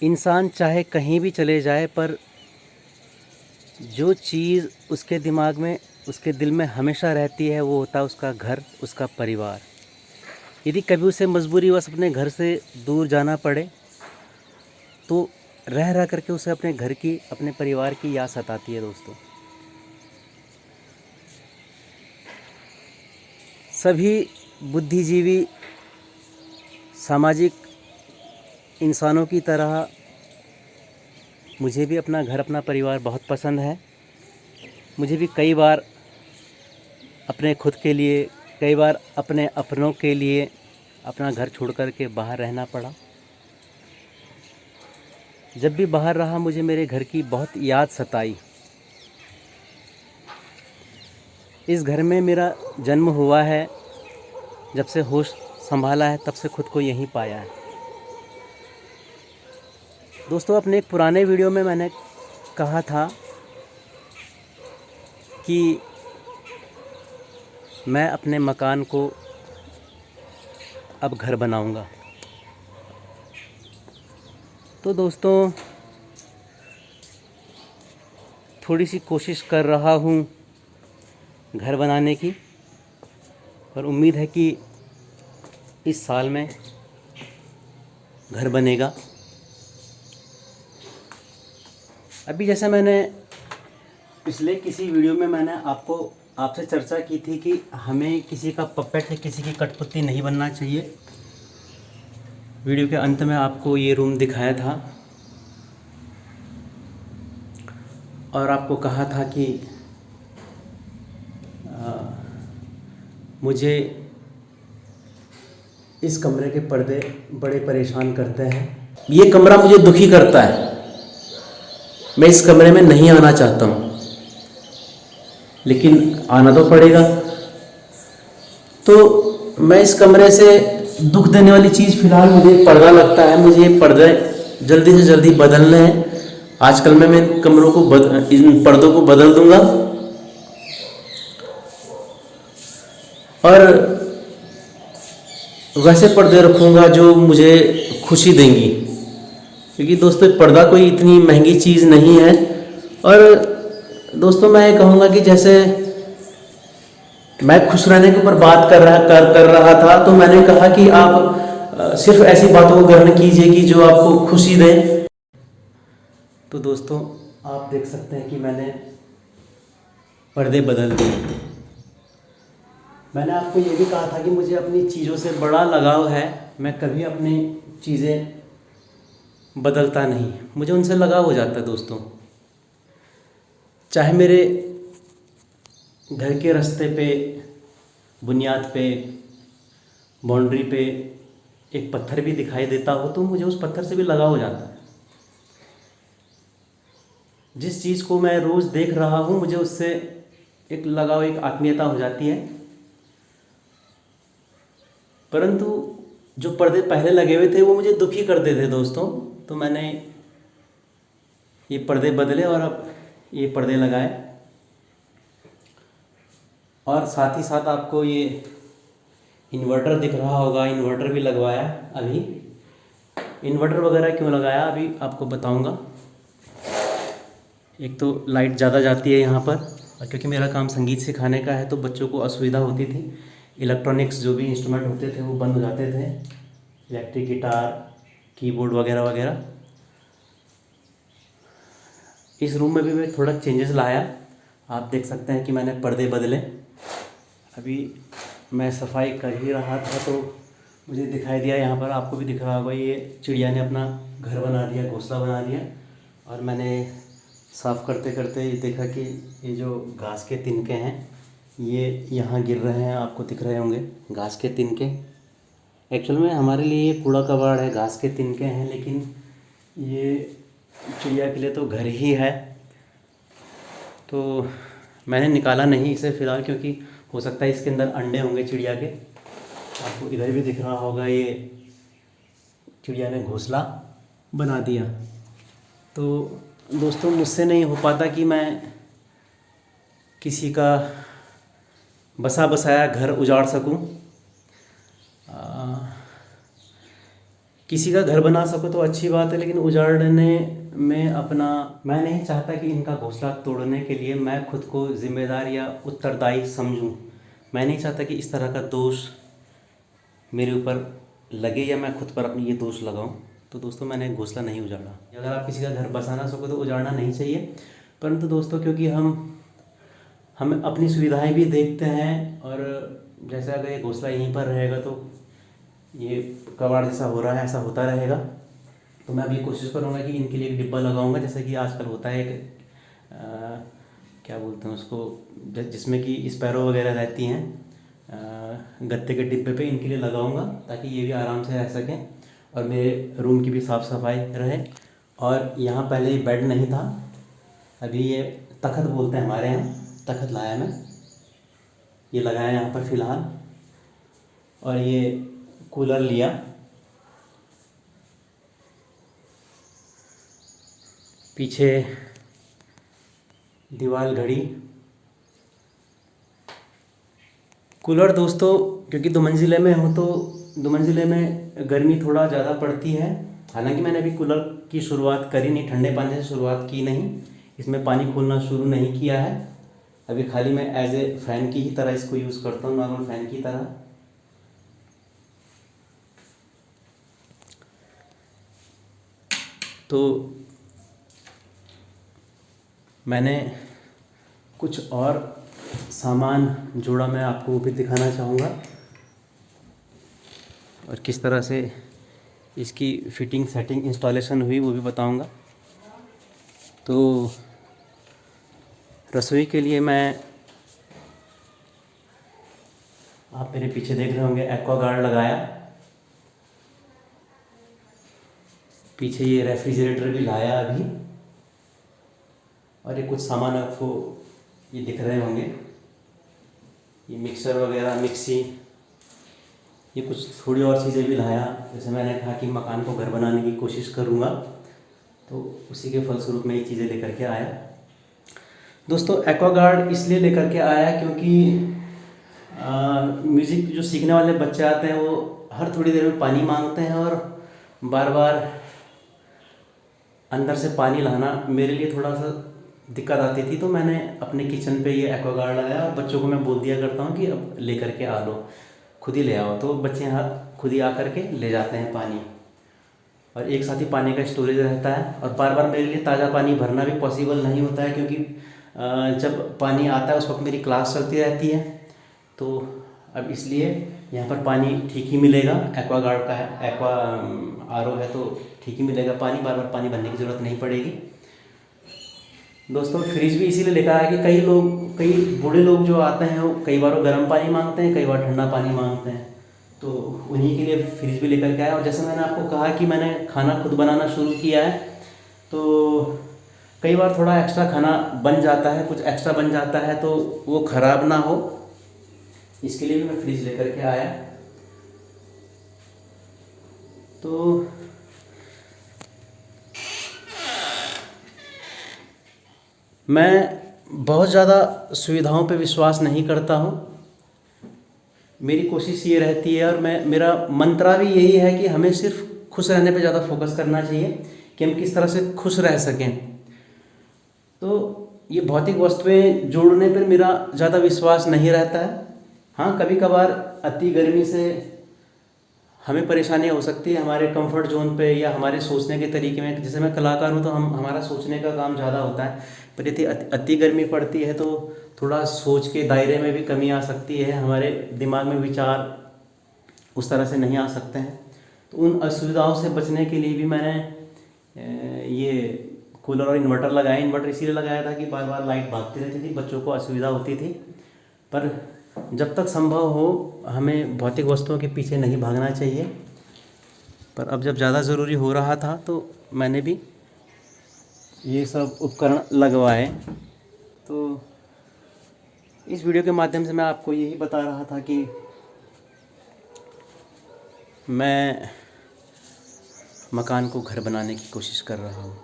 इंसान चाहे कहीं भी चले जाए, पर जो चीज़ उसके दिमाग में, उसके दिल में हमेशा रहती है, वो होता है उसका घर, उसका परिवार। यदि कभी उसे मजबूरीवश अपने घर से दूर जाना पड़े, तो रह रह करके उसे अपने घर की, अपने परिवार की याद सताती है दोस्तों। सभी बुद्धिजीवी सामाजिक इंसानों की तरह मुझे भी अपना घर, अपना परिवार बहुत पसंद है। मुझे भी कई बार अपने खुद के लिए, कई बार अपने अपनों के लिए अपना घर छोड़ कर के बाहर रहना पड़ा। जब भी बाहर रहा, मुझे मेरे घर की बहुत याद सताई। इस घर में मेरा जन्म हुआ है, जब से होश संभाला है तब से खुद को यहीं पाया है। दोस्तों, अपने एक पुराने वीडियो में मैंने कहा था कि मैं अपने मकान को अब घर बनाऊंगा। तो दोस्तों, थोड़ी सी कोशिश कर रहा हूँ घर बनाने की, और उम्मीद है कि इस साल में घर बनेगा। अभी जैसे मैंने पिछले किसी वीडियो में मैंने आपसे चर्चा की थी कि हमें किसी का पपेट या किसी की कठपुतली नहीं बनना चाहिए। वीडियो के अंत में आपको ये रूम दिखाया था और आपको कहा था कि मुझे इस कमरे के पर्दे बड़े परेशान करते हैं। ये कमरा मुझे दुखी करता है। मैं इस कमरे में नहीं आना चाहता हूँ, लेकिन आना तो पड़ेगा। तो मैं इस कमरे से दुख देने वाली चीज़ फ़िलहाल मुझे पर्दा लगता है। मुझे ये पर्दे जल्दी से जल्दी बदलने हैं। आजकल मैं इन कमरों को इन पर्दों को बदल दूंगा और वैसे पर्दे रखूँगा जो मुझे खुशी देंगी, क्योंकि दोस्तों पर्दा कोई इतनी महंगी चीज़ नहीं है। और दोस्तों, मैं ये कहूँगा कि जैसे मैं खुश रहने के ऊपर बात कर रहा था, तो मैंने कहा कि आप सिर्फ ऐसी बातों को ग्रहण कीजिए कि जो आपको खुशी दें। तो दोस्तों, आप देख सकते हैं कि मैंने पर्दे बदल दिए। मैंने आपको ये भी कहा था कि मुझे अपनी चीज़ों से बड़ा लगाव है। मैं कभी अपनी चीज़ें बदलता नहीं, मुझे उनसे लगाव हो जाता है दोस्तों। चाहे मेरे घर के रास्ते पे, बुनियाद पे, बाउंड्री पे एक पत्थर भी दिखाई देता हो, तो मुझे उस पत्थर से भी लगाव हो जाता है। जिस चीज़ को मैं रोज़ देख रहा हूँ, मुझे उससे एक लगाव, एक आत्मीयता हो जाती है। परंतु जो पर्दे पहले लगे हुए थे वो मुझे दुखी करते थे दोस्तों। तो मैंने ये पर्दे बदले और अब ये पर्दे लगाए। और साथ ही साथ आपको ये इन्वर्टर दिख रहा होगा, इन्वर्टर भी लगवाया। अभी इन्वर्टर वगैरह क्यों लगाया, अभी आपको बताऊंगा। एक तो लाइट ज़्यादा जाती है यहाँ पर, और क्योंकि मेरा काम संगीत सिखाने का है तो बच्चों को असुविधा होती थी। इलेक्ट्रॉनिक्स जो भी इंस्ट्रूमेंट होते थे वो बंद हो जाते थे, इलेक्ट्रिक गिटार, कीबोर्ड वगैरह वगैरह। इस रूम में भी मैं थोड़ा चेंजेस लाया। आप देख सकते हैं कि मैंने पर्दे बदले। अभी मैं सफाई कर ही रहा था तो मुझे दिखाई दिया, यहाँ पर आपको भी दिख रहा होगा, ये चिड़िया ने अपना घर बना दिया, घोंसला बना दिया। और मैंने साफ़ करते करते ये देखा कि ये जो घास के तिनके हैं ये यहाँ गिर रहे हैं। आपको दिख रहे होंगे घास के तिनके। एक्चुअल में हमारे लिए ये कूड़ा कबाड़ है, घास के तिनके हैं, लेकिन ये चिड़िया के लिए तो घर ही है। तो मैंने निकाला नहीं इसे फ़िलहाल, क्योंकि हो सकता है इसके अंदर अंडे होंगे चिड़िया के। आपको इधर भी दिख रहा होगा, ये चिड़िया ने घोंसला बना दिया। तो दोस्तों, मुझसे नहीं हो पाता कि मैं किसी का बसा बसाया घर उजाड़ सकूं। किसी का घर बना सको तो अच्छी बात है, लेकिन उजाड़ने में अपना, मैं नहीं चाहता कि इनका घोंसला तोड़ने के लिए मैं खुद को जिम्मेदार या उत्तरदायी समझूं। मैं नहीं चाहता कि इस तरह का दोष मेरे ऊपर लगे या मैं खुद पर अपनी ये दोष लगाऊं। तो दोस्तों मैंने घोंसला नहीं उजाड़ा। अगर आप किसी का घर बसाना सको तो उजाड़ना नहीं चाहिए, परंतु दोस्तों क्योंकि हम अपनी सुविधाएं भी देखते हैं, और जैसे अगर ये घोंसला यहीं पर रहेगा तो ये कबाड़ जैसा हो रहा है, ऐसा होता रहेगा। तो मैं अभी कोशिश करूँगा कि इनके लिए एक डिब्बा लगाऊंगा, जैसे कि आजकल होता है एक क्या बोलते हैं उसको, जिसमें कि स्पैरो वगैरह रहती हैं, गत्ते के डिब्बे पे इनके लिए लगाऊंगा ताकि ये भी आराम से रह सकें और मेरे रूम की भी साफ़ सफाई रहे। और यहाँ पहले ये बेड नहीं था, अभी ये तख्त बोलते हैं हमारे यहाँ, तख्त लाया मैं, ये लगाया यहाँ पर फ़िलहाल। और ये कूलर लिया, पीछे दीवार घड़ी, कूलर दोस्तों क्योंकि दो मंजिले में हूँ तो दो मंजिले में गर्मी थोड़ा ज़्यादा पड़ती है। हालांकि मैंने अभी कूलर की शुरुआत करी नहीं, ठंडे पानी से शुरुआत की नहीं, इसमें पानी खोलना शुरू नहीं किया है अभी, खाली मैं एज ए फ़ैन की ही तरह इसको यूज़ करता हूँ, नॉर्मल फ़ैन की तरह। तो मैंने कुछ और सामान जोड़ा, मैं आपको वो भी दिखाना चाहूँगा और किस तरह से इसकी फ़िटिंग सेटिंग इंस्टॉलेशन हुई वो भी बताऊँगा। तो रसोई के लिए मैं, आप मेरे पीछे देख रहे होंगे, एक्वागार्ड लगाया, पीछे ये रेफ्रिजरेटर भी लाया अभी, और ये कुछ सामान आपको ये दिख रहे होंगे, ये मिक्सर वगैरह, मिक्सी, ये कुछ थोड़ी और चीज़ें भी लाया। जैसे मैंने कहा कि मकान को घर बनाने की कोशिश करूँगा, तो उसी के फलस्वरूप मैं ये चीज़ें लेकर के आया। दोस्तों एक्वागार्ड इसलिए लेकर के आया क्योंकि म्यूज़िक जो सीखने वाले बच्चे आते हैं वो हर थोड़ी देर में पानी मांगते हैं, और बार बार अंदर से पानी लाना मेरे लिए थोड़ा सा दिक्कत आती थी। तो मैंने अपने किचन पे ये एक्वागार्ड लगाया और बच्चों को मैं बोल दिया करता हूँ कि अब लेकर के आ लो, खुद ही ले आओ। तो बच्चे यहाँ खुद ही आकर के ले जाते हैं पानी, और एक साथ ही पानी का स्टोरेज रहता है। और बार बार मेरे लिए ताज़ा पानी भरना भी पॉसिबल नहीं होता है, क्योंकि जब पानी आता है उस वक्त मेरी क्लास चलती रहती है। तो अब इसलिए यहाँ पर पानी ठीक ही मिलेगा, एक्वागार्ड का है, एक्वा आरओ है तो ठीक ही मिलेगा पानी, बार बार पानी भरने की ज़रूरत नहीं पड़ेगी। दोस्तों फ्रिज भी इसीलिए लेकर आया कि कई बूढ़े लोग जो आते हैं वो कई बार वो गर्म पानी मांगते हैं, कई बार ठंडा पानी मांगते हैं, तो उन्हीं के लिए फ्रिज भी लेकर के आया। और जैसे मैंने आपको कहा कि मैंने खाना खुद बनाना शुरू किया है, तो कई बार थोड़ा एक्स्ट्रा खाना बन जाता है, कुछ एक्स्ट्रा बन जाता है, तो वो ख़राब ना हो इसके लिए भी मैं फ्रिज लेकर के आया। तो मैं बहुत ज़्यादा सुविधाओं पे विश्वास नहीं करता हूँ, मेरी कोशिश ये रहती है, और मेरा मंत्रा भी यही है कि हमें सिर्फ खुश रहने पे ज़्यादा फोकस करना चाहिए कि हम किस तरह से खुश रह सकें। तो ये भौतिक वस्तुएं जोड़ने पर मेरा ज़्यादा विश्वास नहीं रहता है। हाँ, कभी कभार अति गर्मी से हमें परेशानी हो सकती है हमारे कंफर्ट जोन पे या हमारे सोचने के तरीके में। जैसे मैं कलाकार हूँ तो हमारा सोचने का काम ज़्यादा होता है, पर यदि अति गर्मी पड़ती है तो थोड़ा सोच के दायरे में भी कमी आ सकती है, हमारे दिमाग में विचार उस तरह से नहीं आ सकते हैं। तो उन असुविधाओं से बचने के लिए भी मैंने ये कूलर और इन्वर्टर लगाया। इन्वर्टर इसीलिए लगाया था कि बार बार लाइट भागती रहती थी, बच्चों को असुविधा होती थी। पर जब तक संभव हो हमें भौतिक वस्तुओं के पीछे नहीं भागना चाहिए। पर अब जब ज़्यादा ज़रूरी हो रहा था तो मैंने भी ये सब उपकरण लगवाए। तो इस वीडियो के माध्यम से मैं आपको यही बता रहा था कि मैं मकान को घर बनाने की कोशिश कर रहा हूँ।